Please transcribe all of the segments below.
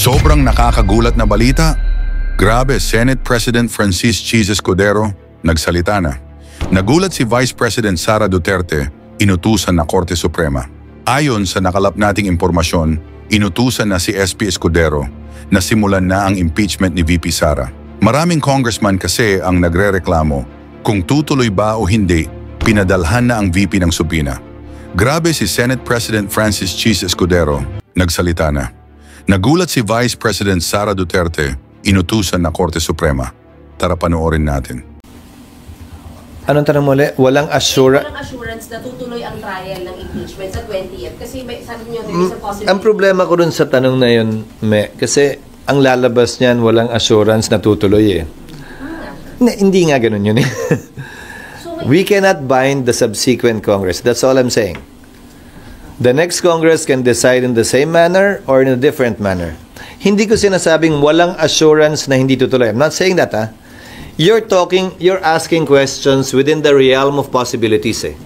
Sobrang nakakagulat na balita. Grabe, Senate President Francis Cheese Escudero nagsalita na. Nagulat si Vice President Sara Duterte, inutusan na Korte Suprema. Ayon sa nakalap nating impormasyon, inutusan na si SP Escudero na simulan na ang impeachment ni VP Sara. Maraming congressman kasi ang nagrereklamo kung tutuloy ba o hindi, pinadalhan na ang VP ng subpoena. Grabe si Senate President Francis Cheese Escudero, nagsalita na. Nagulat si Vice President Sara Duterte, inutusan na Korte Suprema. Tara panoorin natin. Anong tanong mo ulit? Walang assurance? Walang assurance na tutuloy ang trial ng impeachment sa 20th. Kasi may, sabi niyo, there is a possibility. Ang problema ko dun sa tanong na yun, kasi ang lalabas niyan, walang assurance na tutuloy eh. Hindi nga ganun yun eh. We cannot bind the subsequent Congress. That's all I'm saying. The next Congress can decide in the same manner or in a different manner. Hindi ko sinasabing walang assurance na hindi tutuloy. I'm not saying that, ha? You're asking questions within the realm of possibilities, eh.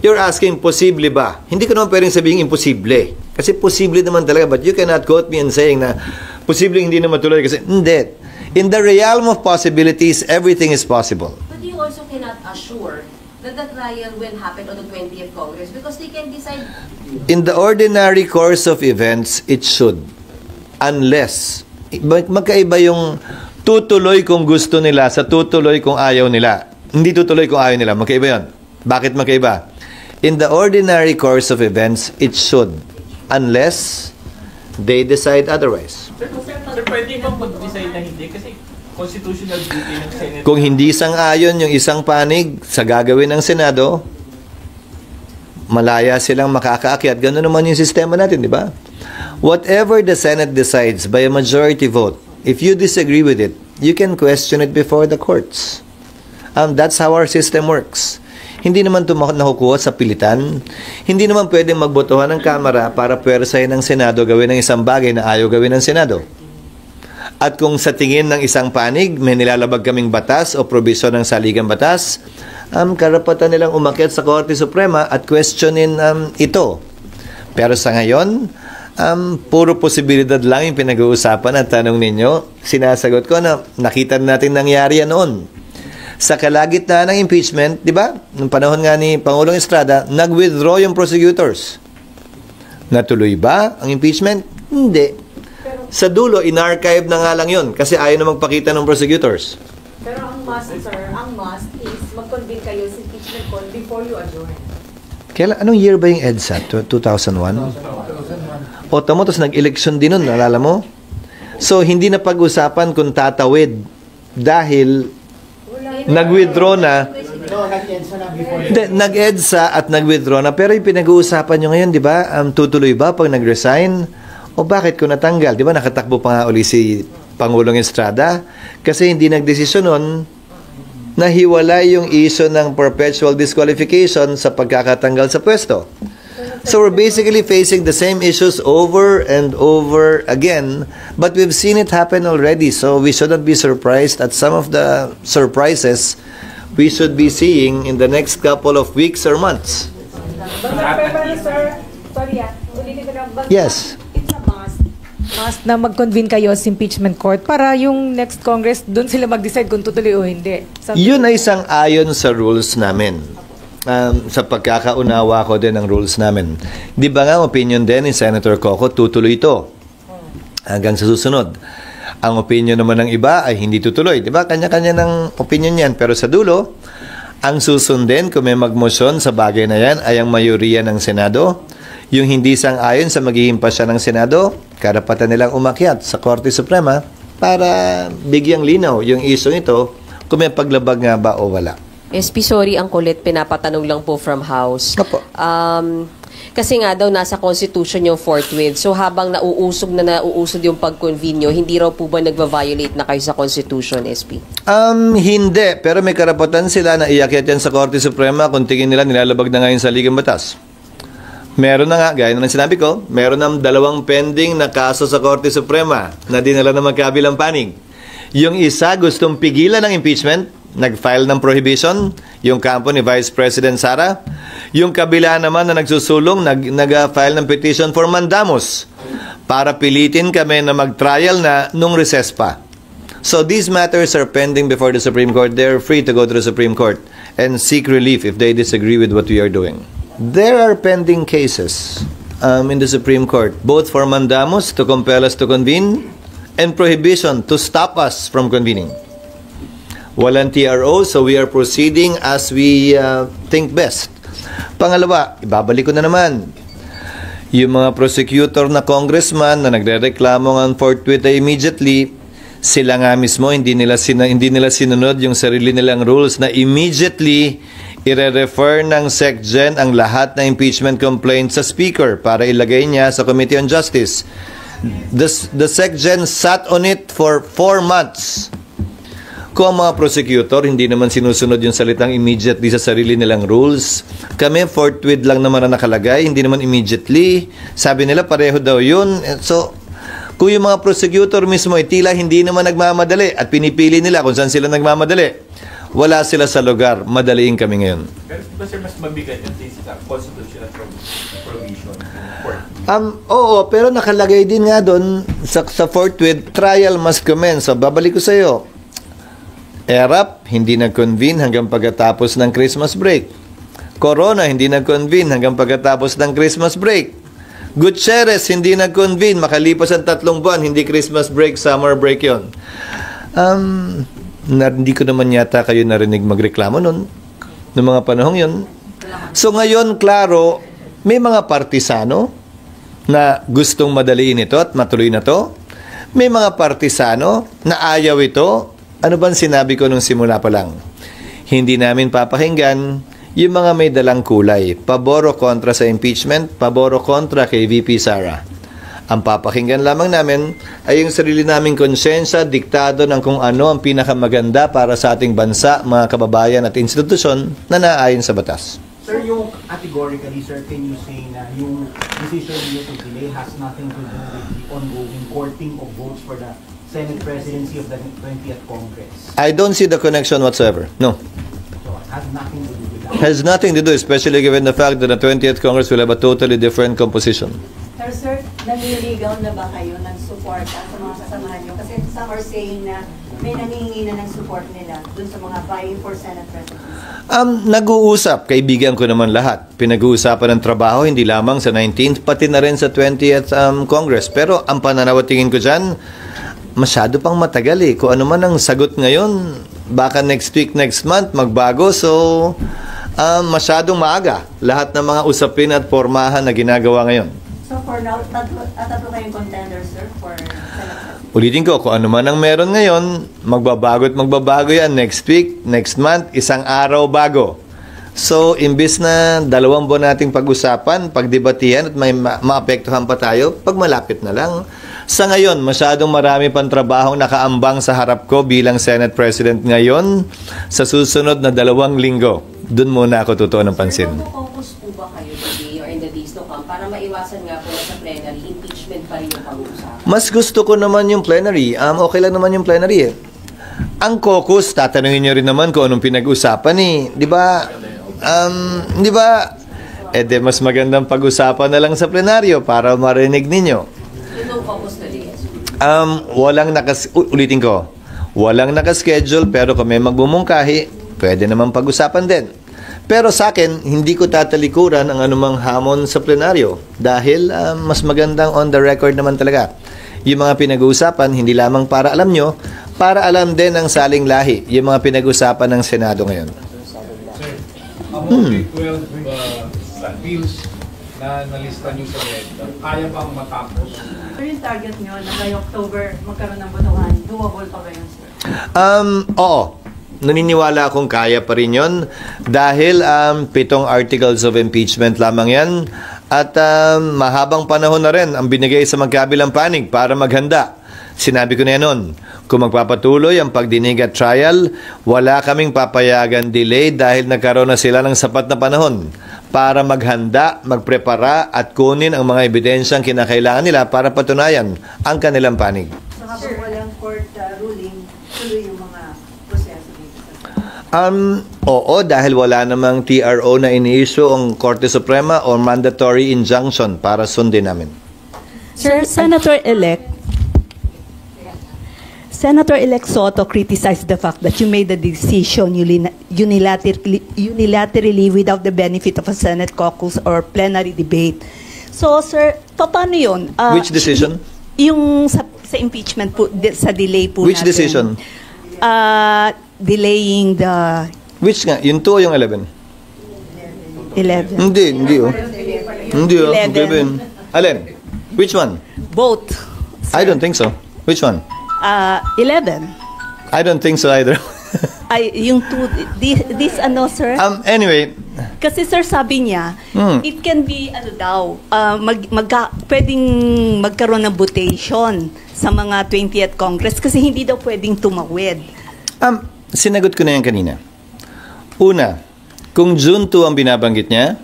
You're asking, posible ba? Hindi ko naman pwedeng sabihin imposible. Kasi posible naman talaga, but you cannot quote me and saying na posible hindi na matuloy kasi hindi. In the realm of possibilities, everything is possible. But you also cannot assure that the trial will happen on the 20th Congress because they can decide. In the ordinary course of events, it should. Unless, magkaiba yung tutuloy kung gusto nila sa tutuloy kung ayaw nila. Hindi tutuloy kung ayaw nila. Magkaiba yun. Bakit magkaiba? In the ordinary course of events, it should. Unless they decide otherwise. Sir, pwede bang mag-decide na hindi? Kasi constitutional duty ng Senate. Kung hindi sang-ayon yung isang panig sa gagawin ng Senado, malaya silang makakaakyat. Ganun naman yung sistema natin, di ba? Whatever the Senate decides by a majority vote, if you disagree with it, you can question it before the courts. That's how our system works. Hindi naman ito nakukuha sa pilitan. Hindi naman pwedeng magbotohan ng Kamara para pwersahin ng Senado gawin ng isang bagay na ayaw gawin ng Senado. At kung sa tingin ng isang panig, may nilalabag kaming batas o probisyon ng saligang batas, karapatan nilang umakyat sa Korte Suprema at questionin ito. Pero sa ngayon, puro posibilidad lang yung pinag-uusapan at tanong ninyo. Sinasagot ko na nakita natin nangyari yan noon. Sa kalagitnaan ng impeachment, di ba? Noong panahon nga ni Pangulong Estrada, nag-withdraw yung prosecutors. Natuloy ba ang impeachment? Hindi. Sa dulo, in-archive na nga lang yun kasi ayaw na magpakita ng prosecutors. Pero ang must, sir, ang must is mag-convene kayo sa impeachment court before you adjourn. Kailan, anong year ba yung EDSA? 2001? O tamo, tapos nag-election din nun, nalala mo? So, hindi na pag-usapan kung tatawid dahil nag-withdraw na. Nag-EDSA at nag-withdraw na. Pero yung pinag-uusapan nyo ngayon, di ba? Tutuloy ba pag nag-resign? O bakit kung natanggal? Di ba nakatakbo pa nga uli si Pangulong Estrada? Kasi hindi nagdesisyon nun na hiwalay yung issue ng perpetual disqualification sa pagkakatanggal sa pwesto. So we're basically facing the same issues over and over again, but we've seen it happen already, so we shouldn't be surprised at some of the surprises we should be seeing in the next couple of weeks or months. Pero sir, sorry ulitin ko lang. Yes. It's a must na mag-convene kayo sa impeachment court para yung next Congress, doon sila mag-decide kung tutuloy o hindi. Yun ay sang-ayon sa rules namin. Sa pagkakaunawa ko din ng rules namin. Di ba nga, opinion din ni Senator Coco, tutuloy ito hanggang sa susunod. Ang opinion naman ng iba ay hindi tutuloy. Di ba? Kanya-kanya ng opinion yan. Pero sa dulo, ang susundin kung may magmosyon sa bagay na yan ay ang mayoriya ng Senado. Yung hindi sang-ayon sa magiging pasya ng Senado, karapatan nilang umakyat sa Korte Suprema para bigyang linaw yung isyong ito kung may paglabag nga ba o wala. SP, sorry, ang kulit, pinapatanong lang po from House. Opo. Kasi nga daw nasa Constitution yung forthwith. So habang nauusog yung pag-convene nyo, hindi raw po ba nagva-violate na kayo sa Constitution, SP? Hindi. Pero may karapatan sila na iakyat yan sa Korte Suprema kung tingin nila nilalabag na ngayon sa Ligang Batas. Meron na nga, gaya na sinabi ko, meron ng 2 pending na kaso sa Korte Suprema na dinala na magkabilang panig. Yung isa gustong pigilan ng impeachment, nag-file ng prohibition, yung kampo ni Vice President Sara. Yung kabila naman na nagsusulong, nag-file ng petition for mandamus. para pilitin kami na mag-trial na nung recess pa. So these matters are pending before the Supreme Court. They're free to go to the Supreme Court and seek relief if they disagree with what we are doing. There are pending cases in the Supreme Court, both for mandamus to compel us to convene and prohibition to stop us from convening. Walang TRO, so we are proceeding as we think best. Pangalawa, ibabalik ko na naman, yung mga prosecutor na congressman na nagrereklamo ng forthwith ay immediately, sila nga mismo hindi nila sinunod yung sarili nilang rules na immediately ire-refer ng SecGen ang lahat ng impeachment complaints sa Speaker para ilagay niya sa Committee on Justice. The SecGen sat on it for 4 months. Kung ang mga prosecutor hindi naman sinusunod yung salitang immediately sa sarili nilang rules, kami forthwith lang naman na nakalagay, hindi naman immediately. Sabi nila pareho daw yun. So, kung yung mga prosecutor mismo ay tila hindi naman nagmamadali at pinipili nila kung saan sila nagmamadali, wala sila sa lugar, madaliin kami ngayon. Pero ba sir, mas mabigat yung sa constitutional provision? Oo, pero nakalagay din nga doon sa forthwith, trial must commence. So, babalik ko sa iyo. ERAP, hindi nag-convene hanggang pagkatapos ng Christmas break. Corona, hindi nag-convene hanggang pagkatapos ng Christmas break. Gutierrez, hindi nag-convene, makalipas ang 3 buwan, hindi Christmas break, summer break yon. Hindi ko naman yata kayo narinig magreklamo noong mga panahong yon. So ngayon, klaro, may mga partisano na gustong madaliin ito at matuloy na to. May mga partisano na ayaw ito. Ano bang sinabi ko nung simula pa lang? Hindi namin papakinggan yung mga may dalang kulay, pabor o kontra sa impeachment, pabor o kontra kay VP Sara. Ang papakinggan lamang namin ay yung sarili naming konsensya, diktado ng kung ano ang pinakamaganda para sa ating bansa, mga kababayan at institusyon na naayon sa batas. Sir, yung categorically, sir, can you say na yung decision niyo to delay has nothing to do with the ongoing courting of votes for the Senate presidency of the 20th Congress? I don't see the connection whatsoever. No. So it has nothing to do with that? Has nothing to do, especially given the fact that the 20th Congress will have a totally different composition. Pero sir, naniligaw na ba kayo ng support sa mga kasamahan nyo? Kasi some are saying na may nangihingi na ng support nila dun sa mga vying for Senate presidency. Nag-uusap, kaibigan ko naman lahat. Pinag-uusapan ng trabaho, hindi lamang sa 19th, pati na rin sa 20th Congress. Pero ang pananaw at tingin ko dyan, masyado pang matagal eh. Kung ano man ang sagot ngayon, baka next week, next month, magbago. So, masyadong maaga lahat ng mga usapin at pormahan na ginagawa ngayon. So for now, tatlo kayong contenders, sir, for Senate presidency? Ulitin ko, kung ano man ang meron ngayon, magbabago yan next week, next month, isang araw bago. So, imbis na 2 buwan nating pag-usapan, pagdebatihan at may maapektuhan pa tayo, pag malapit na lang. Sa ngayon, masyadong marami pang trabahong nakaambang sa harap ko bilang Senate President ngayon. Sa susunod na 2 linggo, doon muna ako totoo ng pansin. Sir, focus po ba kayo today or in the days to come para maiwasan nga po na sa plenary, impeachment pa rin yung pag-uusapan? Mas gusto ko naman yung plenary. Okay lang naman yung plenary eh. Ang caucus, tatanungin nyo rin naman kung anong pinag-usapan eh. Di ba? Di ba? De mas magandang pag-usapan na lang sa plenaryo para marinig ninyo. Yung focus today. Ulitin ko. Walang nakaschedule pero kung may magbumungkahi, pwede naman pag-usapan din. Pero sa akin, hindi ko tatalikuran ang anumang hamon sa plenaryo dahil mas magandang on the record naman talaga. Yung mga pinag-uusapan, hindi lamang para alam nyo, para alam din ng saling lahi, yung mga pinag-uusapan ng Senado ngayon. Sir, among the 12 bills na nalista nyo sa red, kaya bang matapos? Sir, yung target nyo na by October magkaroon ng botohan, doable pa ba yun, sir? Oo. Naniniwala akong kaya pa rin yun dahil 7 articles of impeachment lamang yan at mahabang panahon na rin ang binigay sa magkabilang panig para maghanda. Sinabi ko na yan noon, kung magpapatuloy ang pagdinig at trial, wala kaming papayagan delay dahil nagkaroon na sila ng sapat na panahon para maghanda, magprepara at kunin ang mga ebidensyang kinakailangan nila para patunayan ang kanilang panig. So habang walang court ruling, tuloy yung mga proseso dito? Oo, dahil wala namang TRO na ini-issue ang Korte Suprema o mandatory injunction para sundin namin. Sir, Senator-elect Soto criticized the fact that you made the decision unilaterally without the benefit of a Senate caucus or plenary debate. So, sir, paano yun? Which decision? Yung sa impeachment po, sa delay po Which natin. decision? Delaying the Which nga? Yung 2 o yung 11? 11. Hindi oh. Hindi oh. 11. Alin? Which one? Both. I don't think so. Which one? 11. I don't think so either. Ay, yung 2, this ano, sir? Anyway, Kasi sir, sabi niya, it can be, ano daw, pwedeng magkaroon ng votation sa mga 20th Congress kasi hindi daw pwedeng tumawid. sinagot ko na yan kanina. Una, kung June 2 ang binabanggit niya,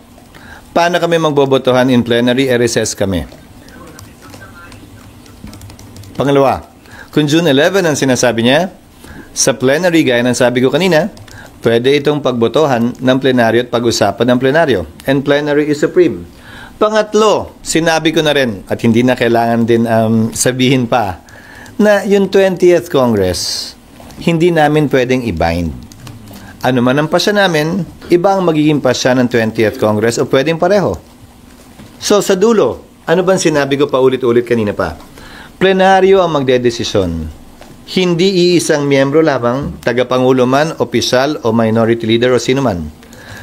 paano kami magbobotohan in plenary, recess kami. Pangalawa, kung June 11 ang sinasabi niya, sa plenary, gaya ng sabi ko kanina, pwede itong pagbotohan ng plenaryo at pag-usapan ng plenaryo. And plenary is supreme. Pangatlo, sinabi ko na rin, at hindi na kailangan din sabihin pa, na yung 20th Congress, hindi namin pwedeng i-bind. Ano man ang pasya namin, iba ang magiging pasya ng 20th Congress o pwedeng pareho. So sa dulo, ano bang sinabi ko pa ulit-ulit kanina pa? Plenaryo ang magdedesisyon. Hindi iisang miyembro lamang, tagapangulo man, opisyal o minority leader o sino man.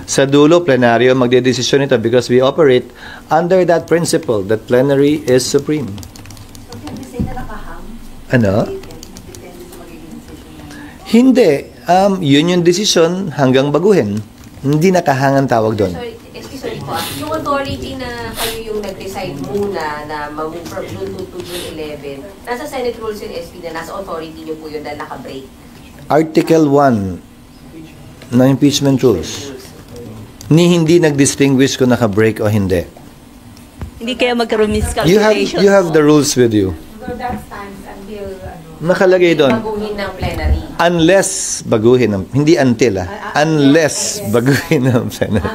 Sa dulo, plenaryo ang magdedesisyon ito because we operate under that principle that plenary is supreme. Ano? Hindi. Yun yung decision hanggang baguhin. Hindi nakahangan tawag doon. Sorry po. Yung authority na kayo yung nag-decide muna na ma-move from June 2 to June 11, nasa Senate Rules and SP na nasa authority nyo po yun dahil naka-break. Article 1 ng impeachment rules. Hindi nag-distinguish kung naka-break o hindi. Hindi kaya magkaroon miscalculation. You have the rules with you. So that stands until Nakalagay doon. Baguhin ng plenary. Unless baguhin ng, hindi until unless baguhin ng plenary.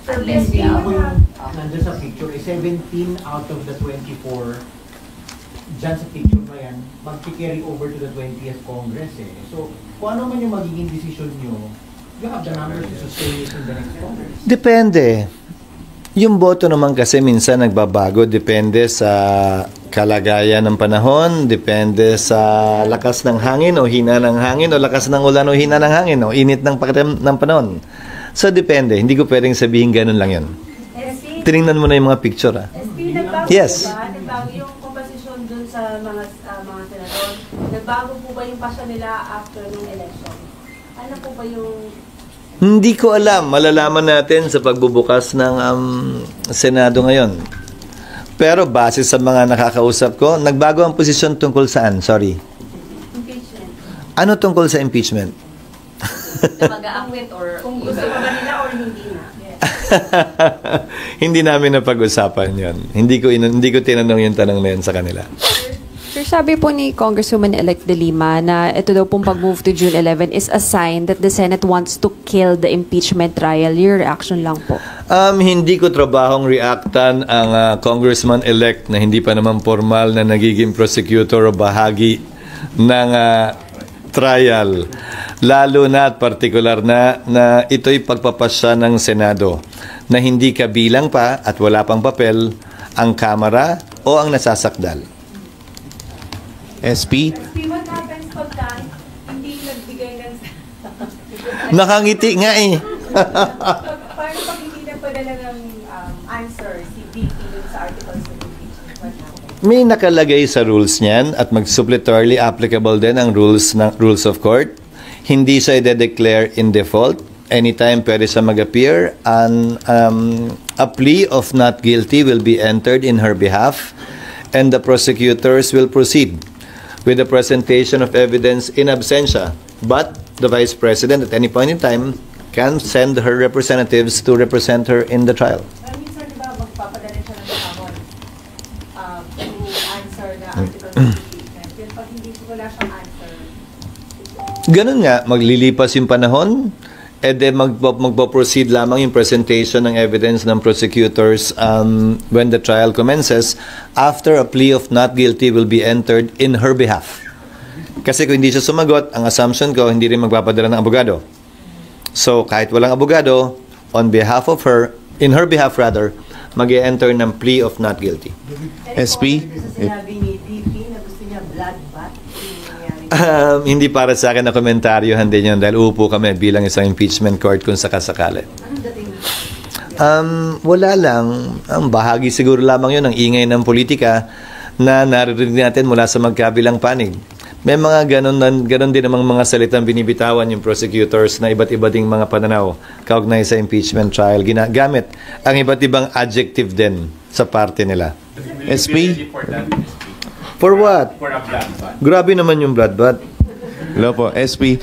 Unless Nandiyan sa picture, 17 out of the 24, dyan sa picture na yan, mag-carry over to the 20th Congress eh. So, kung ano man yung magiging decision nyo, you have the numbers to sustain it in the next Congress. Depende. Yung boto naman kasi minsan nagbabago, depende sa kalagayan ng panahon, depende sa lakas ng hangin o hina ng hangin o lakas ng ulan o hina ng hangin o init ng pakiram ng panahon. So depende, hindi ko pwedeng sabihin ganun lang yun. Tinignan mo na yung mga picture nagbago Yes. po ba? Nagbago yung komposisyon dun sa mga senador? Nagbago po ba yung pasya nila after ng election? Ano po ba yung... Hindi ko alam. Malalaman natin sa pagbubukas ng Senado ngayon. Pero base sa mga nakakausap ko, nagbago ang posisyon tungkol saan? Sorry. Impeachment. Ano tungkol sa impeachment? Na mag-aangwit or... Kung gusto pa ba nila or hindi na? Hindi namin napag-usapan yon. Hindi ko tinanong yung tanong na yun sa kanila. Sir, sabi po ni Congresswoman-elect De Lima na ito daw pong pag-move to June 11 is a sign that the Senate wants to kill the impeachment trial. Your reaction lang po? Hindi ko trabahong reactan ang congressman-elect na hindi pa naman formal na nagiging prosecutor o bahagi ng trial. Lalo na at partikular na ito'y pagpapasya ng Senado na hindi kabilang pa at wala pang papel ang Kamara o ang nasasakdal. SP? What happens pagka hindi nagbigay ng... Nakangiti nga eh. Paano pag hindi nagpadala ng answer si VP dun sa articles of impeachment? What happens? May nakalagay sa rules niyan at mag-suppletorily applicable din ang rules of court. Hindi siya i-declare in default. Anytime pwede siya mag-appear and a plea of not guilty will be entered in her behalf and the prosecutors will proceed with the presentation of evidence in absentia. But the Vice President at any point in time can send her representatives to represent her in the trial. Minsan, di ba, magpapadala siya ng kahon to answer the articles of impeachment. Yun, pag hindi wala siyang answer. Ganun nga, maglilipas yung panahon, magpo-proceed lamang yung presentation ng evidence ng prosecutors when the trial commences after a plea of not guilty will be entered in her behalf. Kasi kung hindi siya sumagot, ang assumption ko, hindi rin magpapadala ng abogado. So, kahit walang abogado, on behalf of her, in her behalf rather, mag-e-enter ng plea of not guilty. SP? Sinabi ni DP na gusto niya blood bath. Hindi para sa akin na komentaryohan din yun dahil uupo kami bilang isang impeachment court kung sakasakali. Wala lang. Ang bahagi siguro lamang yun ng ingay ng politika na naririnig natin mula sa magkabilang panig. May mga ganon din namang mga salitang binibitawan yung prosecutors na iba't iba ding mga pananaw kaugnay sa impeachment trial. Ginagamit ang iba't ibang adjective din sa parte nila. SP? For what? For a blood bath. Grabe naman yung blood bath. Hello po, SP.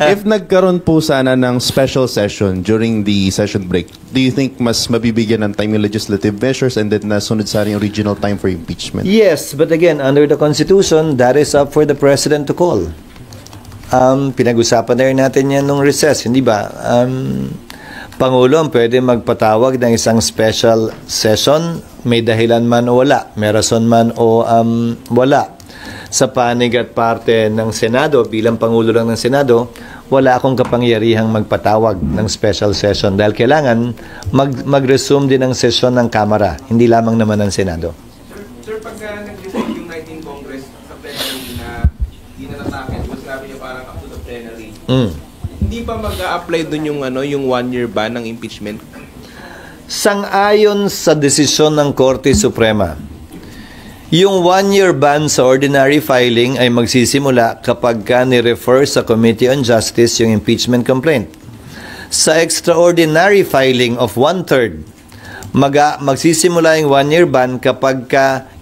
If nagkaroon po sana ng special session during the session break, do you think mas mabibigyan ng time yung legislative measures and then nasunod sana yung original time for impeachment? Yes, but again, under the Constitution, that is up for the President to call. Pinag-usapan na rin natin yan nung recess, hindi ba? Pangulo ang pwede magpatawag ng isang special session, may dahilan man o wala, may rason man o wala. Sa panig at parte ng Senado, bilang Pangulo lang ng Senado, wala akong kapangyarihang magpatawag ng special session dahil kailangan mag-resume din ang session ng Kamara, hindi lamang naman ng Senado. Sir, pagka nag-decide yung 19 Congress sa plenary na hindi na natakit, mas sabi niya parang up to the plenary, hindi pa mag-a-apply dun yung 1-year ban ng impeachment? Sang-ayon sa desisyon ng Korte Suprema, yung 1-year ban sa ordinary filing ay magsisimula kapag ni-refer sa Committee on Justice yung impeachment complaint. Sa extraordinary filing of 1/3, magsisimula yung 1-year ban kapag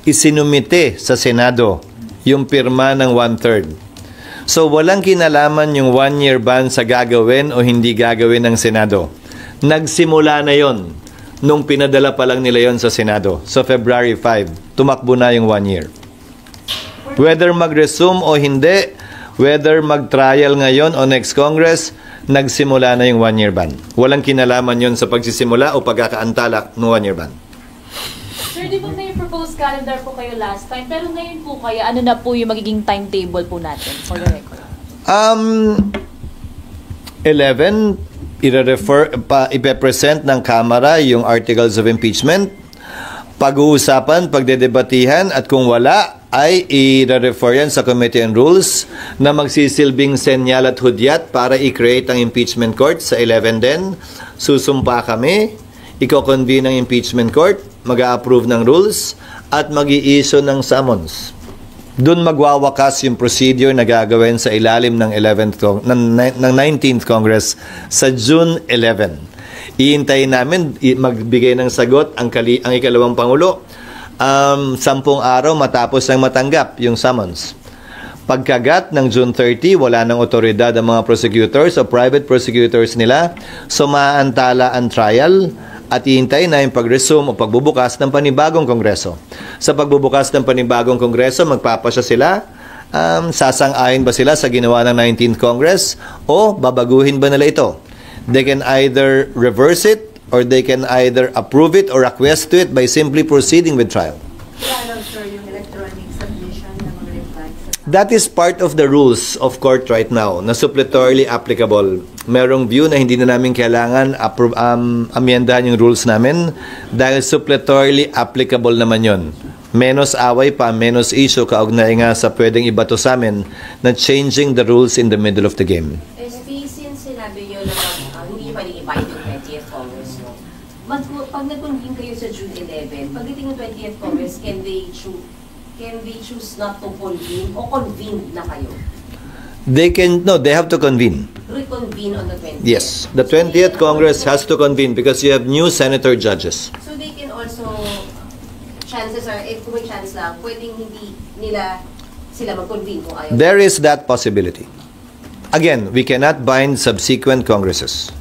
isinumite sa Senado yung pirma ng 1/3. So walang kinalaman yung 1-year ban sa gagawin o hindi gagawin ng Senado. Nagsimula na yon nung pinadala pa lang nila yon sa Senado. So February 5, tumakbo na yung 1 year. Whether mag-resume o hindi, whether mag-trial ngayon o next Congress, nagsimula na yung 1-year ban. Walang kinalaman yon sa pagsisimula o pagkakaantala ng 1-year ban. Sir, di ba may proposed calendar po kayo last time? Pero ngayon po kaya, ano na po yung magiging timetable po natin for the record? 11, ipe-present ng Kamara yung articles of impeachment, pag-uusapan, pagdedebatihan, at kung wala, ay i-refer yan sa Committee on Rules na magsisilbing senyal at hudyat para i-create ang impeachment court sa 11 din. Susumpa kami, i-convene ng impeachment court, mag-a-approve ng rules, at mag-i-issue ng summons. Doon magwawakas yung procedure na gagawin sa ilalim ng 19th Congress sa June 11. Iintayin namin magbigay ng sagot ang ikalawang Pangulo 10 araw matapos ng matanggap yung summons. Pagkagat ng June 30, wala nang otoridad ang mga prosecutors o private prosecutors nila, so maaantala ang trial at iintayin na yung pag-resume o pagbubukas ng panibagong kongreso. Sa pagbubukas ng panibagong kongreso, magpapasya sila, sasang-ayon ba sila sa ginawa ng 19th Congress o babaguhin ba nila ito? They can either reverse it or they can either approve it or acquiesce to it by simply proceeding with trial. That is part of the rules of court right now na suppletorily applicable. Merong view na hindi na namin kailangan amyendahan yung rules namin dahil suppletorily applicable naman yon. Menos away pa, menos issue kaugnay nga sa pwedeng ibato sa amin na changing the rules in the middle of the game. SP, since sinabi nyo na hindi nyo pwedeng i-bind yung 20th Congress, no? Pag nag-convene kayo sa June 11, pagdating ng 20th Congress, can they choose not to convene o convene na kayo? They have to convene. Reconvene on the 20th? Yes. The 20th Congress has to convene because you have new senator judges. So they can also, chances are, if may chance lang, pwedeng hindi sila mag-convene kung ayaw. There is that possibility. Again, we cannot bind subsequent Congresses.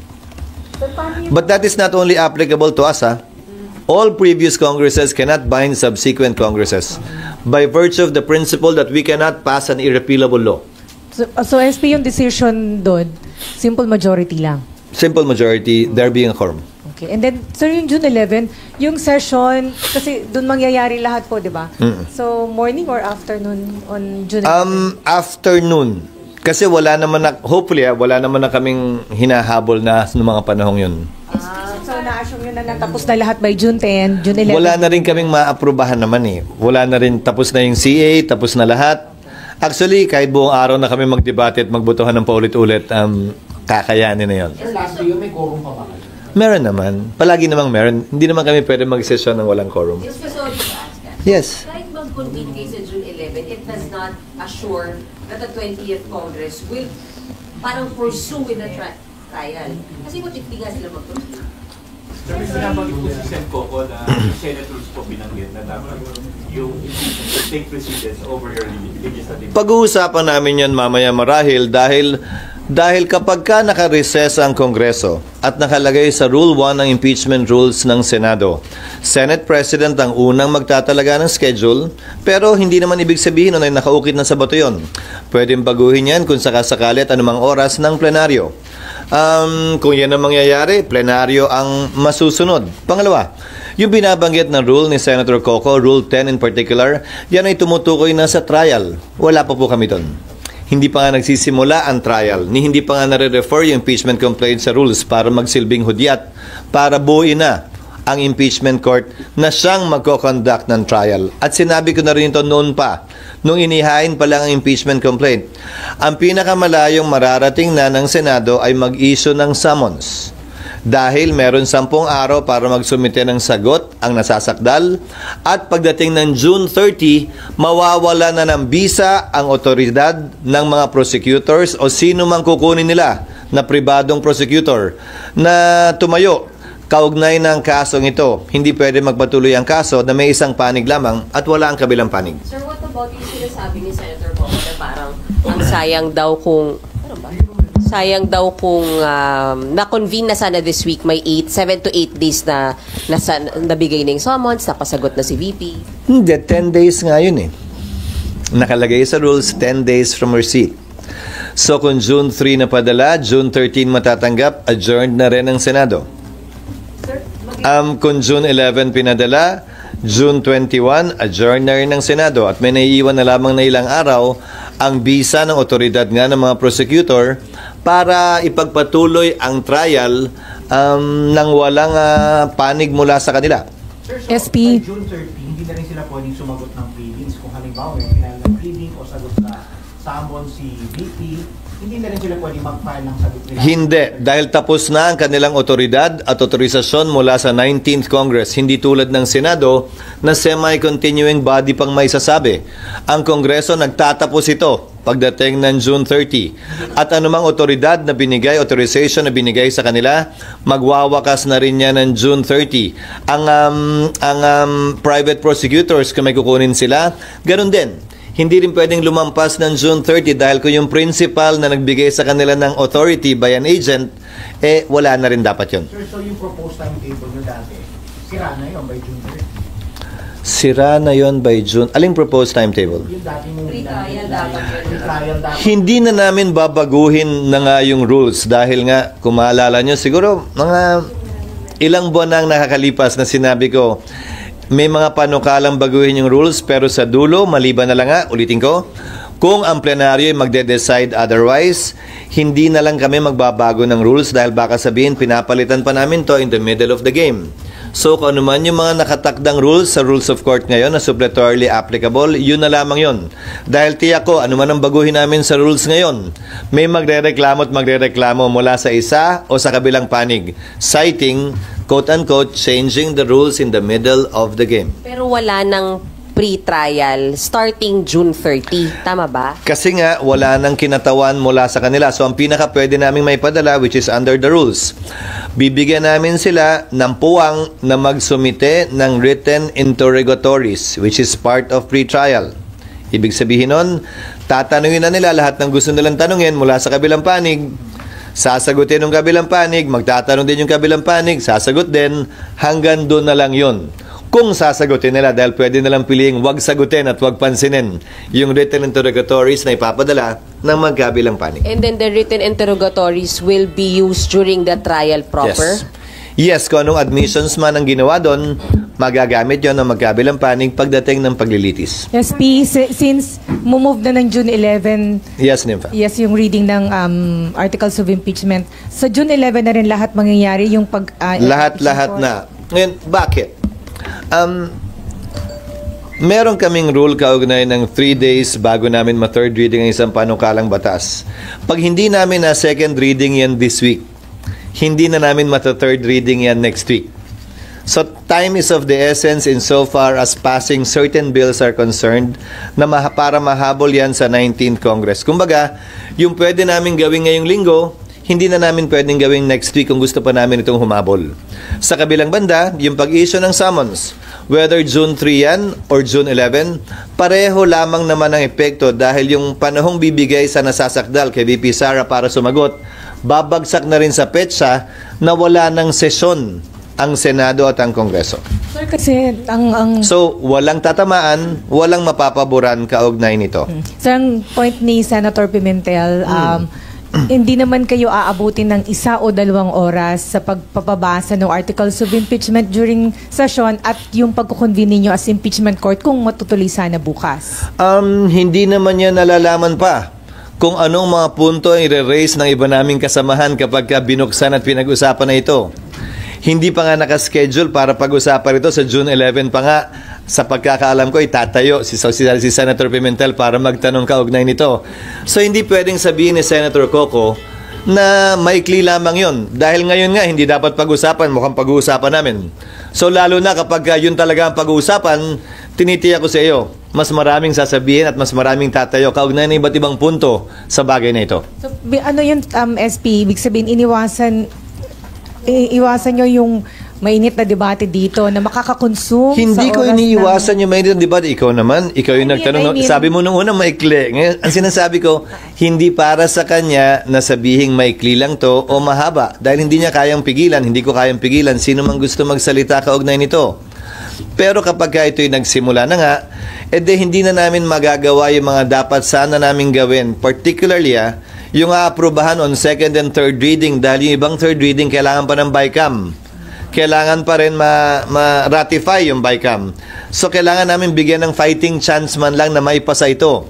But that is not only applicable to us, all previous Congresses cannot bind subsequent Congresses by virtue of the principle that we cannot pass an irrepealable law. So SP, yung decision doon, simple majority lang? simple majority, there being a quorum. Okay. And then, sir, yung June 11, yung session, kasi doon mangyayari lahat po, di ba? So, morning or afternoon on June 11? Afternoon. Kasi wala naman na, hopefully, wala naman na kaming hinahabol na ng mga panahong yun. So, na-assume yun na tapos na lahat by June 10, June 11? Wala na rin kaming maaprubahan naman eh. Wala na rin, tapos na yung CA, tapos na lahat. Actually, kahit buong araw na kami magdebate at magbutuhan ng paulit-ulit, kakayanin na yun. Sir, last year may quorum pa ba kayo? Meron naman. Palagi namang meron. Hindi naman kami pwede mag-session ng walang quorum. Yes, sorry to ask that. Yes. Kahit mag-convene kayo sa June 11, it does not assure that the 20th Congress will parang pursue with the trial. Kasi kung hindi nga sila mag-convene. Sir, may sinabanggit po si Sen Coco na Senate rules po binanggit na dapat yung impeachment will take precedence over your legislative. Pag-uusapan namin yan mamaya marahil dahil kapag ka naka-recess ang Kongreso at nakalagay sa Rule 1 ng impeachment rules ng Senado, Senate President ang unang magtatalaga ng schedule, pero hindi naman ibig sabihin na nakaukit na sa bato yun. Pwedeng baguhin yan kung sakasakali at anumang oras ng plenaryo. Kung yan ang mangyayari, plenaryo ang masusunod. Pangalawa, yung binabanggit na rule ni Senator Coco, Rule 10 in particular, yan ay tumutukoy na sa trial. Wala pa po kami doon. Hindi pa nga nagsisimula ang trial, ni hindi pa nga nare-refer yung impeachment complaint sa rules para magsilbing hudyat, para buuin na ang impeachment court na siyang magko-conduct ng trial. At sinabi ko na rin ito noon pa, nung inihain pa lang ang impeachment complaint. Ang pinakamalayong mararating na ng Senado ay mag-issue ng summons. Dahil meron 10 araw para magsumite ng sagot ang nasasakdal at pagdating ng June 30, mawawala na ng bisa ang otoridad ng mga prosecutors o sino mang kukunin nila na pribadong prosecutor na tumayo kaugnay ng kasong ito. Hindi pwede magpatuloy ang kaso na may isang panig lamang at wala ang kabilang panig. Sir, what about yung sinasabi ni Senator Coco na parang ang sayang daw kung na-convene na sana this week, may 7 to 8 days na nabigay na yung summons, napasagot na si VP. Hindi, 10 days nga yun eh. Nakalagay sa rules, 10 days from receipt. So kung June 3 na padala, June 13 matatanggap, adjourned na rin ang Senado. Kung June 11 pinadala, June 21, adjourned na ring ng Senado at may naiiwan na lamang na ilang araw ang bisa ng otoridad nga ng mga prosecutor para ipagpatuloy ang trial nang walang panig mula sa kanila. Sir, so SP. by June 30, hindi na rin sila pwedeng sumagot ng pleadings kung halimbawa may final na pleading o sagot sa summon si VP, hindi na rin sila pwedeng mag-file ng sagot nila. Hindi, dahil tapos na ang kanilang otoridad at otorisasyon mula sa 19th Congress, hindi tulad ng Senado na semi-continuing body pang may sasabi. Ang Kongreso nagtatapos ito pagdating ng June 30. At anumang otoridad na binigay, authorization na binigay sa kanila, magwawakas na rin yan ng June 30. Ang private prosecutors, kung may kukunin sila, ganun din. Hindi rin pwedeng lumampas ng June 30 dahil kung yung principal na nagbigay sa kanila ng authority by an agent, wala na rin dapat yun. Sir, so yung proposed timetable nyo dati, sira na yun by June 30? Sira na yon by June. Aling proposed timetable? Yung dati mong pre-trial dapat. Hindi na namin babaguhin na nga yung rules dahil nga, kung maalala nyo, siguro mga ilang buwan na ang nakakalipas na sinabi ko, may mga panukalang baguhin yung rules pero sa dulo, maliban na lang nga, ulitin ko, kung ang plenaryo ay magde-decide otherwise, hindi na lang kami magbabago ng rules dahil baka sabihin, pinapalitan pa namin to in the middle of the game. So kung ano man yung mga nakatakdang rules sa rules of court ngayon na suppletorily applicable, yun na lamang yun. Dahil tiyak ko, ano man ang baguhin namin sa rules ngayon, may magre-reklamo at magre-reklamo mula sa isa o sa kabilang panig, citing, quote-unquote, changing the rules in the middle of the game. Pero wala nang pre-trial starting June 30. Tama ba? Kasi nga, wala nang kinatawan mula sa kanila. So, ang pinaka pwede naming may padala, which is under the rules, bibigyan namin sila ng puwang na magsumite ng written interrogatories, which is part of pre-trial. Ibig sabihin nun, tatanungin na nila lahat ng gusto nilang tanungin mula sa kabilang panig, sasagutin ng kabilang panig, magtatanong din yung kabilang panig, sasagot din, hanggang doon na lang yun. Kung sasagutin nila, dahil pwede nilang piliing wag sagutin at wag pansinin yung written interrogatories na ipapadala ng magkabilang panig. And then the written interrogatories will be used during the trial proper? Yes, kung anong admissions man ang ginawa doon, magagamit yon ng magkabilang panig pagdating ng paglilitis. SP, since move na ng June 11, Yes, Nympha. yes, yung reading ng articles of impeachment, sa June 11 na rin lahat mangyayari yung pag... Lahat-lahat na. Ngayon, bakit? Meron kaming rule kaugnay ng 3 days bago namin ma-third reading ang isang panukalang batas. Pag hindi namin na second reading yan this week, hindi na namin mata-third reading yan next week. So, time is of the essence insofar as passing certain bills are concerned na para mahabol yan sa 19th Congress. Kumbaga, yung pwede namin gawin ngayong linggo, hindi na namin pwedeng gawin next week kung gusto pa namin itong humabol. Sa kabilang banda, yung pag-issue ng summons, whether June 3 yan or June 11, pareho lamang naman ang epekto dahil yung panahong bibigay sa nasasakdal kay VP Sara para sumagot, babagsak na rin sa petsa na wala ng sesyon ang Senado at ang Kongreso. Sir, kasi So, walang tatamaan, walang mapapaboran kaugnay nito. Sir, ang point ni Senator Pimentel, hindi naman kayo aabutin ng 1 o 2 oras sa pagpapabasa ng articles of impeachment during session at yung pagkukonvene ninyo as impeachment court kung matutuloy sana bukas. Hindi naman yan nalalaman pa kung anong mga punto ang i-raise ng iba naming kasamahan kapag binuksan at pinag-usapan na ito. Hindi pa nga nakaschedule para pag-usapan ito sa June 11 pa nga. Sa pagkakaalam ko, itatayo si Senator Pimentel para magtanong kaugnay nito. So, hindi pwedeng sabihin ni Senator Coco na maikli lamang yon. Dahil ngayon nga, hindi dapat pag-usapan, mukhang pag-uusapan namin. So, lalo na kapag yun talaga ang pag-uusapan, tinitiyak ko sa iyo, mas maraming sasabihin at mas maraming tatayo kaugnay ng iba't ibang punto sa bagay na ito. So, ano yun, SP, ibig sabihin, iwasan nyo yung mainit na debate dito na makakakonsume Hindi sa ko oras iniiwasan yung mainit na debate. Ikaw naman, ikaw yung nagtanong. Sabi mo nung una, maikli. Ngayon, ang sinasabi ko, hindi para sa kanya na sabihing maikli lang to o mahaba. Dahil hindi niya kayang pigilan, hindi ko kayang pigilan. Sino man gusto magsalita kaugnay nito. Pero kapag ito'y nagsimula na nga, hindi na namin magagawa yung mga dapat sana namin gawin. Particularly, yung aaprubahan on second and third reading dahil yung ibang third reading kailangan pa ng BICAM. Kailangan pa rin ma-ratify yung BICAM. So, kailangan namin bigyan ng fighting chance man lang na maipasa ito.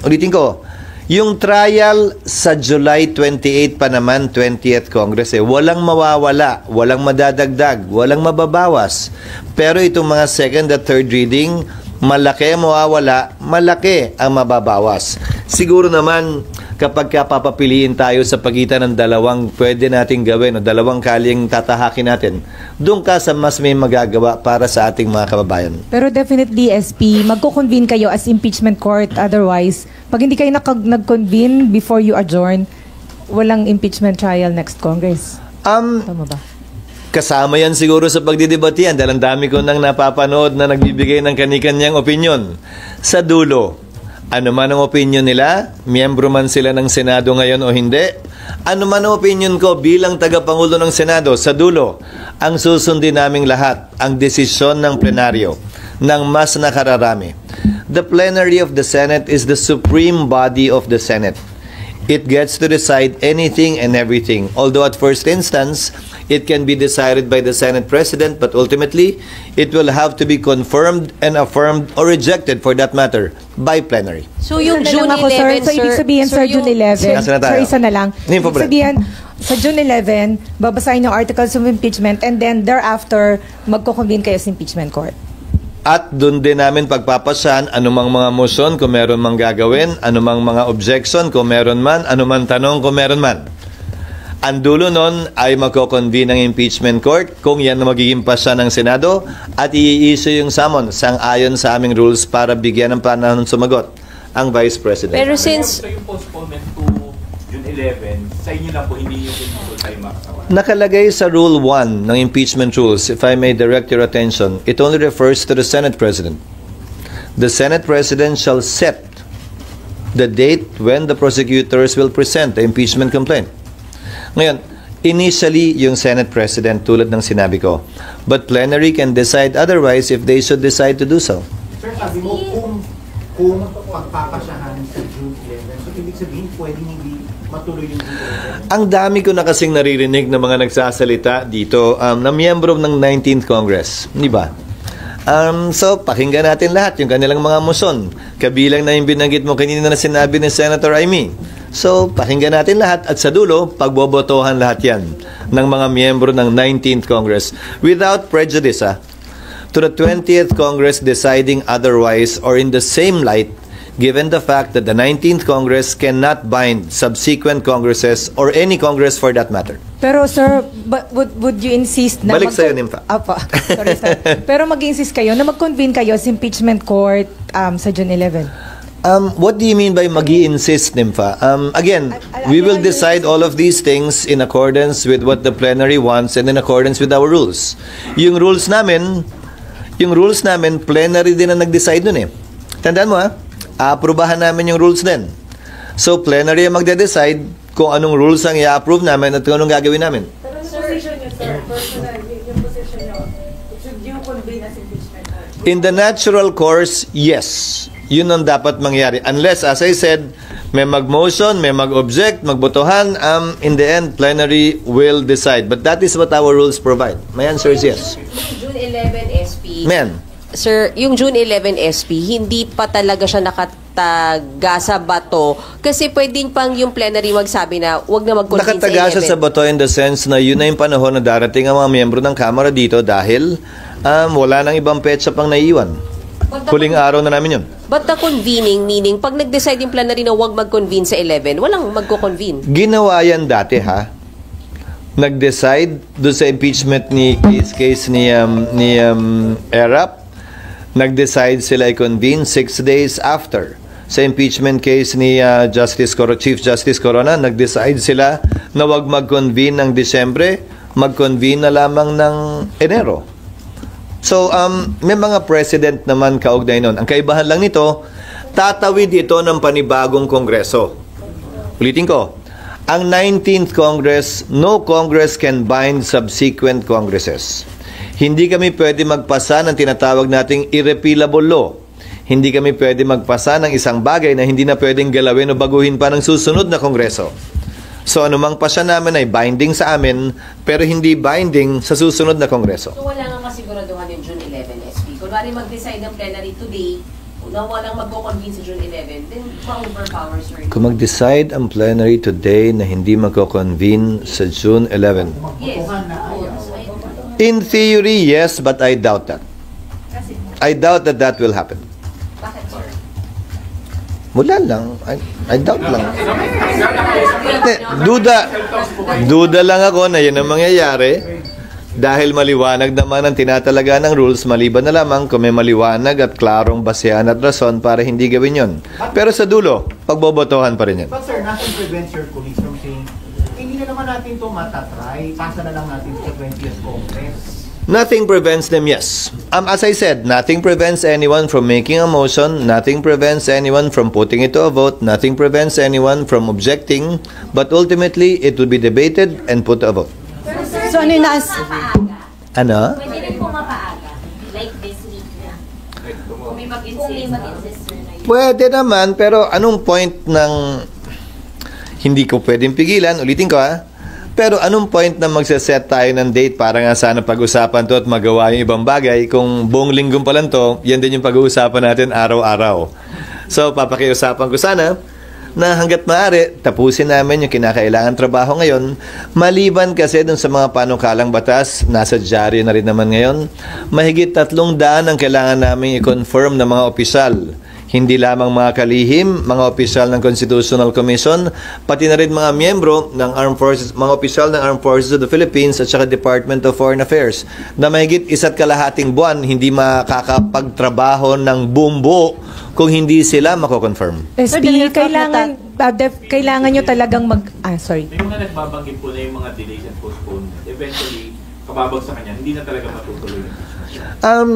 Ulitin ko, yung trial sa July 28 pa naman, 20th Congress, walang mawawala, walang madadagdag, walang mababawas. Pero itong mga second at third reading, malaki ang mawawala, malaki ang mababawas. Siguro naman, kapag papapiliin tayo sa pagitan ng dalawang pwede nating gawin o dalawang kaling tatahakin natin, doon ka sa mas may magagawa para sa ating mga kababayan. Pero definitely, SP, magko-convene kayo as impeachment court. Otherwise, pag hindi kayo nag-convene before you adjourn, walang impeachment trial next Congress. Tama ba? Kasama yan siguro sa pagdidebatihan dahil ang dami ko nang napapanood na nagbibigay ng kani-kanyang opinion. Sa dulo, ano man ang opinion nila, miyembro man sila ng Senado ngayon o hindi, ano man ang opinion ko bilang tagapangulo ng Senado, sa dulo, ang susundin naming lahat, ang desisyon ng plenaryo, ng mas nakararami. The plenary of the Senate is the supreme body of the Senate. It gets to decide anything and everything. Although at first instance, it can be decided by the Senate President, but ultimately, it will have to be confirmed and affirmed or rejected for that matter by plenary. So yung June 11, sir, so ibig sabihin sa June 11, Nasaan na tayo? sir, isa na lang. Hindi po, Ibig sabihin, sa June 11, babasahin yung articles of impeachment and then thereafter, magko-convene kayo sa impeachment court. At doon din namin pagpapasyan anumang mga motion kung meron mang gagawin, anumang mga objection kung meron man, anumang tanong kung meron man. Ang dulo nun ay magko-convene ng impeachment court kung yan na magiging pasya ng Senado at i-issue yung summons sang-ayon sa aming rules para bigyan ng panahon sumagot ang Vice President. Pero since... So yung postponement to June 11, sa inyo lang po, hindi yung tayo makakawa. Nakalagay sa Rule 1 ng impeachment rules, if I may direct your attention, it only refers to the Senate President. The Senate President shall set the date when the prosecutors will present the impeachment complaint. Ngayon, Initially, yung Senate President, tulad ng sinabi ko. But plenary can decide otherwise if they should decide to do so. Sir, sabi mo kung pagpapasyahan sa June 11, so ibig sabihin pwedeng hindi matuloy yung June 11? Ang dami ko na kasing naririnig ng mga nagsasalita dito na miyembro ng 19th Congress. Di ba? So, pakinggan natin lahat yung kanilang mga moson. Kabilang na yung binanggit mo kanina na sinabi ni Senator Amy. So, pakinggan natin lahat at sa dulo, pagbobotohan lahat yan ng mga miyembro ng 19th Congress without prejudice to the 20th Congress deciding otherwise or in the same light given the fact that the 19th Congress cannot bind subsequent Congresses or any Congress for that matter. Pero sir, would you insist na balik sa'yo, Nympha. Apa, sorry sir. Pero mag-insist kayo na mag-convene kayo sa impeachment court sa June 11? What do you mean by magi-insist, Nympha? Again, we will decide all of these things in accordance with what the plenary wants and in accordance with our rules. Yung rules namin, plenary din ang nag-decide nun eh. Tandaan mo aaprubahan namin yung rules din. So, plenary ang magde-decide kung anong rules ang i-approve namin at kung anong gagawin namin. Pero yung position nyo, sir, personally, yung position nyo, should you convene as impeachment court? In the natural course, yes. Yun ang dapat mangyari. Unless, as I said, may mag-motion, may mag-object, magbotohan, in the end, plenary will decide. But that is what our rules provide. My answer is yes. June 11 SP. Ma'am. Sir, yung June 11 SP, hindi pa talaga siya nakataga sa bato kasi pwedeng pang yung plenary magsabi na wag na mag-convene sa 11. Nakataga siya sa bato in the sense na yun na yung panahon na darating ang mga miyembro ng Kamara dito dahil wala nang ibang petsa pang naiiwan. Huling araw na namin yun. But the convening, meaning pag nag-decide yung plenary na wag mag-convene sa 11, walang magko-convene. Ginawa yan dati Nag-decide doon sa impeachment ni case ni Erap. Nag-decide sila i-convene 6 days after. Sa impeachment case ni Chief Justice Corona, nag-decide sila na wag mag-convene ng Disyembre, mag-convene na lamang ng Enero. So, may mga president naman kaugnay nun. Ang kaibahan lang nito, tatawid ito ng panibagong kongreso. Ulitin ko, ang 19th Congress, no Congress can bind subsequent Congresses. Hindi kami pwede magpasa ng tinatawag nating irrepealable law. Hindi kami pwede magpasa ng isang bagay na hindi na pwedeng galawin o baguhin pa ng susunod na kongreso. So anumang pasya namin ay binding sa amin, pero hindi binding sa susunod na kongreso. So wala nga kasiguraduhan yung June 11 SP. Kunwari mag-decide ng plenary today, na walang magko-convene sa June 11, then ma-overpowers or... Kung mag-decide ang plenary today na hindi magko-convene sa June 11. Yes. In theory, yes, but I doubt that. I doubt that that will happen. Bakit, sir? Wala lang. I doubt lang. Duda lang ako na yun ang mangyayari dahil maliwanag naman ang tinatalaga ng rules, maliban na lamang kung may maliwanag at klarong basehan at rason para hindi gawin yun. Pero sa dulo, pagbobotohan pa rin yan. But sir, nothing prevents your colleagues from saying, hindi na naman natin ito matatry, pasa na lang natin sa 20th Congress. Nothing prevents them, yes. As I said, nothing prevents anyone from making a motion, nothing prevents anyone from putting it to a vote, nothing prevents anyone from objecting, but ultimately, it will be debated and put to a vote. So ano yung Ano? Pwede rin po mapaaga. Like this week na. Kung may mag-insist na yun. Pwede naman, pero anong point ng hindi ko pwedeng pigilan? Ulitin ko Pero anong point na magsaset tayo ng date para nga sana pag-usapan to at magawa yung ibang bagay kung buong linggo pa lang to, yan din yung pag-uusapan natin araw-araw. So, papakiusapan ko sana na hanggat maaari, tapusin namin yung kinakailangan trabaho ngayon. Maliban kasi dun sa mga panukalang batas, nasa dyaryo na rin naman ngayon, mahigit 300 ang kailangan namin i-confirm ng mga opisyal. Hindi lamang mga kalihim, mga opisyal ng Constitutional Commission, pati na rin mga miyembro ng Armed Forces, mga opisyal ng Armed Forces of the Philippines at saka Department of Foreign Affairs na mahigit 1.5 buwan hindi makakapagtrabaho ng buong buo kung hindi sila mako-confirm. SP, kailangan nyo talagang sorry. May mga nagbabanggit po na yung mga delays and postponement. Eventually, kababag sa kanya, hindi na talaga matutuloy.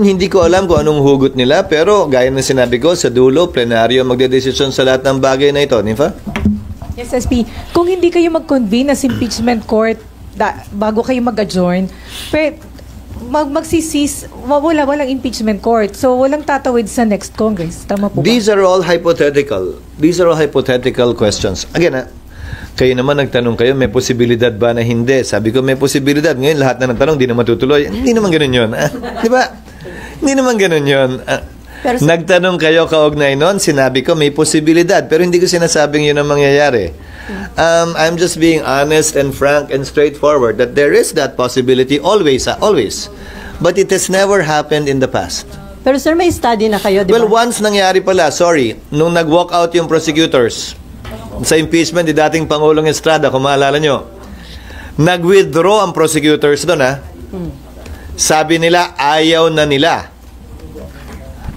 Hindi ko alam kung anong hugot nila, pero gaya ng sinabi ko, sa dulo, plenaryo magdedesisyon sa lahat ng bagay na ito. Nympha? Yes, SP. Kung hindi kayo mag-convene as impeachment court bago kayo mag-adjourn, walang impeachment court. So, walang tatawid sa next Congress. Tama po ba? These are all hypothetical. These are all hypothetical questions. Again, kayo naman nagtanong kayo, may posibilidad ba na hindi? Sabi ko, may posibilidad. Ngayon, lahat na nagtanong, di naman tutuloy. Hindi naman ganun yun. Di ba? Hindi naman ganun yun. Nagtanong kayo kaugnay nun, sinabi ko, may posibilidad. Pero hindi ko sinasabing yun ang mangyayari. I'm just being honest and frank and straightforward that there is that possibility always. But it has never happened in the past. Pero sir, may study na kayo, di ba? Well, once nangyari pala, nung nag-walk out yung prosecutors sa impeachment ni dating Pangulong Estrada, kung maalala nyo, nag-withdraw ang prosecutors doon, Sabi nila, ayaw na nila.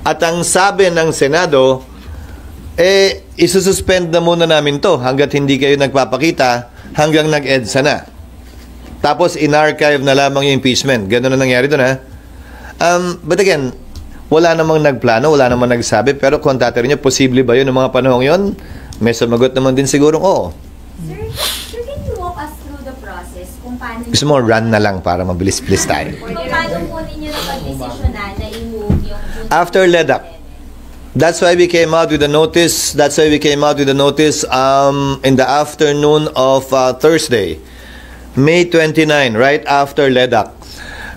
At ang sabi ng Senado, isususpend na muna namin to hanggat hindi kayo nagpapakita hanggang nag-EDSA na. Tapos, in-archive na lamang yung impeachment. Ganun na nangyari doon, But again, wala namang nagplano, wala namang nagsabi, pero kung tatanungin nyo, posible ba yun ng mga panahong yun? May sumagot naman din siguro, oo. Sir, can you walk us through the process kung paano... Gusto mo, run na lang para mabilis-bilis tayo. Kung paano po ninyo napag-desisyonan na i-move yung... After LEDAC, that's why we came out with a notice. In the afternoon of Thursday, May 29, right after LEDAC.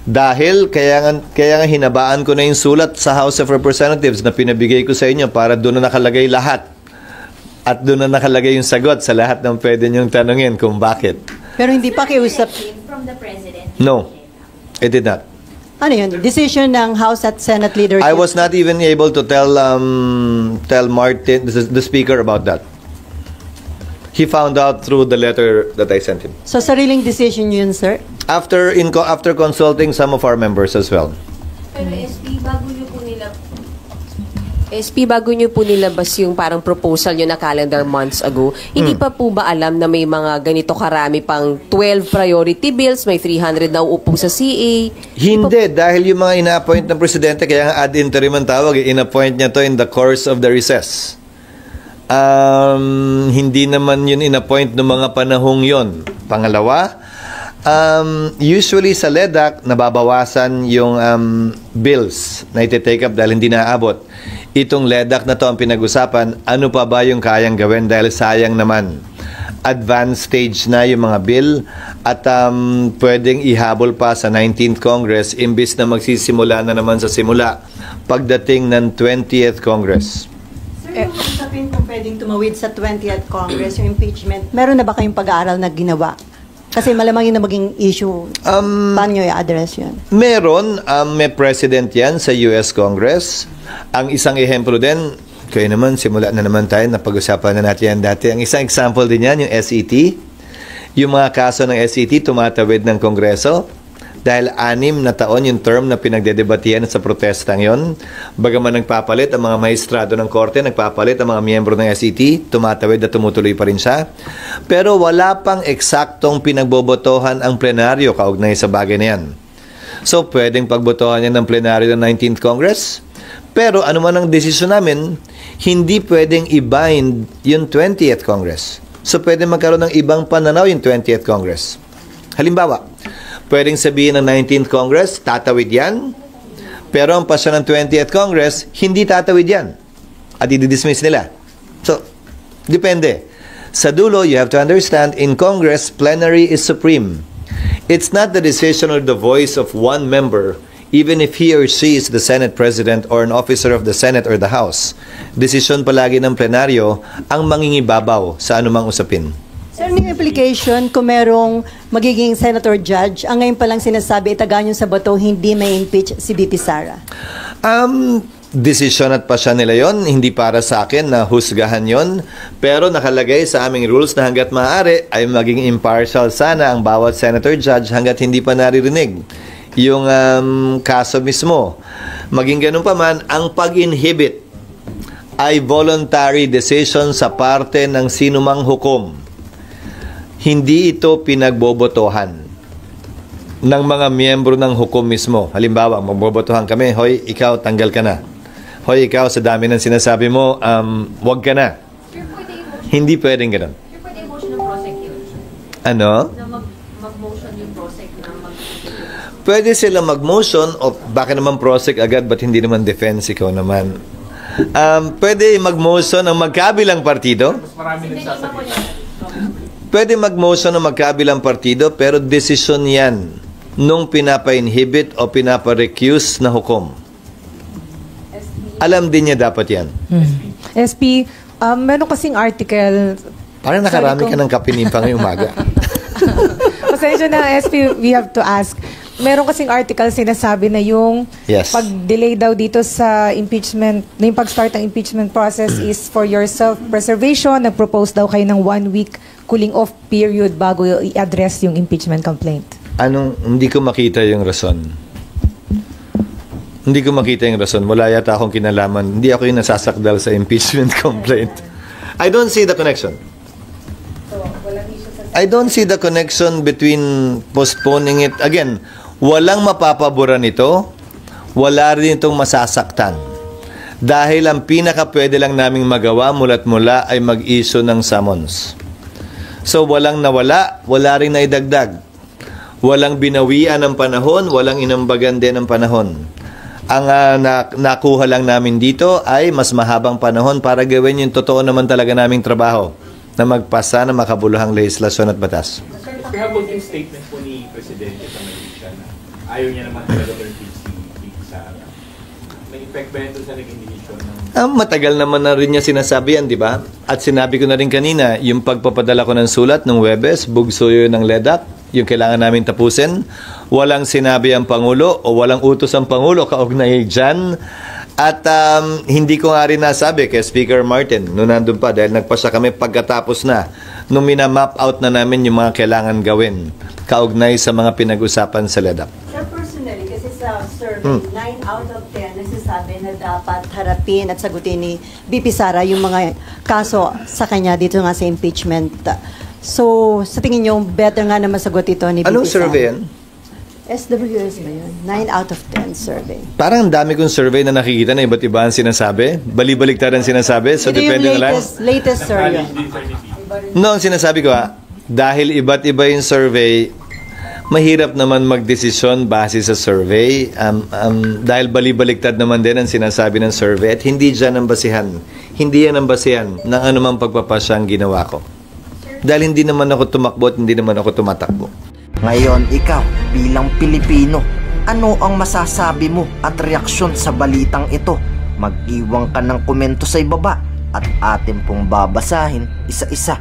Dahil kaya nga hinabaan ko na yung sulat sa House of Representatives na pinabigay ko sa inyo para doon na nakalagay lahat. At doon na nakalagay yung sagot sa lahat ng pwede niyong tanungin kung bakit. Pero hindi pa kiusap. From the President? No, it did not. Ano yun? Decision ng House at Senate leadership? I was not even able to tell Martin, the Speaker, about that. He found out through the letter that I sent him. So, sariling decision yun, sir? After consulting some of our members as well. Pero SP, bago nyo po nilabas yung parang proposal nyo na calendar months ago, hindi pa po ba alam na may mga ganito karami pang 12 priority bills, may 300 na uupo sa CA? Hindi, dahil yung mga ina-appoint ng Presidente, kaya nga ad interim ang tawag, in-appoint niya to in the course of the recess. Hindi naman yun in-appoint ng mga panahong yon. Pangalawa, usually sa LEDAC, nababawasan yung bills na iti-take up dahil hindi naaabot. Itong LEDAC na to ang pinag-usapan, ano pa ba yung kayang gawin dahil sayang naman. Advanced stage na yung mga bill at pwedeng ihabol pa sa 19th Congress imbis na magsisimula na naman sa simula pagdating ng 20th Congress. Sir, yung usapin kung pwedeng tumawid sa 20th Congress, yung impeachment, meron na ba kayong pag-aaral na ginawa? Kasi malamang yun na maging issue. Paano nyo i-address yun? Meron. May president yan sa US Congress. Ang isang ehemplo din, kayo naman, simula na naman tayo, napag-usapan na natin yan dati. Ang isang example din yan, yung SET. Yung mga kaso ng SET, tumatawid ng Kongreso. Dahil 6 na taon yung term na pinagdedebatihan sa protestang yon. Bagaman nagpapalit ang mga maestrado ng korte, nagpapalit ang mga miyembro ng SET, tumatawid at tumutuloy pa rin siya. Pero wala pang eksaktong pinagbobotohan ang plenaryo kaugnay sa bagay na yan. So, pwedeng pagbotohan yan ng plenaryo ng 19th Congress. Pero ano man ang desisyon namin, hindi pwedeng i-bind yung 20th Congress. So, pwedeng magkaroon ng ibang pananaw yung 20th Congress. Halimbawa, pwedeng sabihin ng 19th Congress, tatawid yan. Pero ang pasya ng 20th Congress, hindi tatawid yan. At i-dismiss nila. So, depende. Sa dulo, you have to understand, in Congress, plenary is supreme. It's not the decision or the voice of one member, even if he or she is the Senate President or an officer of the Senate or the House. Desisyon palagi ng plenaryo ang mangingibabaw sa anumang usapin. Sir, may implication kung merong magiging senator judge, ang ngayon palang sinasabi, itaga nyo sa bato, hindi may impeach si BP Sara? Desisyon at pasya nila yon, hindi para sa akin na husgahan yon. Pero nakalagay sa aming rules na hanggat maaari ay maging impartial sana ang bawat senator judge hanggat hindi pa naririnig yung kaso mismo. Maging ganun pa man, ang pag-inhibit ay voluntary decision sa parte ng sinumang hukom. Hindi ito pinagbobotohan ng mga miyembro ng hukom mismo. Halimbawa, magbobotohan kami, hoy, ikaw, tanggal ka na. Hoy, ikaw, sa dami ng sinasabi mo, wag ka na. Hindi pwedeng ganun. Pwede motion ng prosecutor. Ano? Na mag-motion yung Pwede sila mag-motion o baka naman prosec agad, ba't hindi naman defense, ikaw naman. Pwede mag-motion ang magkabilang partido. Pwede mag-motion ang magkabilang partido, pero desisyon yan nung pinapa-inhibit o pinapa-recuse na hukom. Alam din niya dapat yan. SP, meron kasing article. Parang nakarami ka ng kapinimpa ngayong umaga. Pasensya na, SP, we have to ask. Meron kasing article sinasabi na yung pag-delay daw dito sa impeachment, na yung pag-start ng impeachment process is for your self-preservation. Nag-propose daw kayo ng 1 week cooling off period bago i-address yung impeachment complaint. Hindi ko makita yung rason. Hindi ko makita yung rason. Wala yata akong kinalaman. Hindi ako yung nasasakdal sa impeachment complaint. I don't see the connection. I don't see the connection between postponing it. Again, walang mapapabura nito. Wala rin itong masasaktan. Dahil ang pinaka-pwede lang naming magawa mula't mula ay mag-issue ng summons. So, walang nawala, wala rin naidagdag. Walang binawian ng panahon, walang inambagan din ng panahon. Ang nakuha lang namin dito ay mas mahabang panahon para gawin yung totoo naman talaga naming trabaho na magpasa ng makabuluhang legislasyon at batas. Kahapon yung statement po ni Presidente sa Malaysia na ayaw niya naman talaga si Sara. May effect ba ito sa naging desisyon? Matagal naman na rin niya sinasabi yan, di ba? At sinabi ko na rin kanina, yung pagpapadala ko ng sulat ng Webes, bugso yun ng LEDAC, yung kailangan namin tapusin. Walang sinabi ang Pangulo o walang utos ang Pangulo kaugnay dyan. At hindi ko nga rin nasabi kay Speaker Martin noon nandun pa dahil nagpasya kami pagkatapos na nung minamap out na namin yung mga kailangan gawin kaugnay sa mga pinag-usapan sa LEDAC. Sir, personally, kasi sa survey, 9 out of 10 nagsasabi na dapat harapin at sagutin ni VP Sara yung mga kaso sa kanya dito nga sa impeachment. So, sa tingin niyo, better nga na masagot ito ni VP Sara. Anong survey yan? SWS ba yun? 9 out of 10 survey. Parang dami kong survey na nakikita na iba't iba ang sinasabi. Bali-baliktaran sinasabi. So, ito depende na lang. Latest survey. No, ang sinasabi ko dahil iba't iba yung survey, mahirap naman magdesisyon base sa survey. Dahil bali-baliktad naman din ang sinasabi ng survey at hindi dyan ang basihan. Hindi yan ang basihan ng anumang pagpapasya ang ginawa ko. Dahil hindi naman ako tumakbo at hindi naman ako tumatakbo. Ngayon, ikaw, bilang Pilipino, ano ang masasabi mo at reaksyon sa balitang ito? Mag-iwan ka ng komento sa ibaba at atin pong babasahin isa-isa.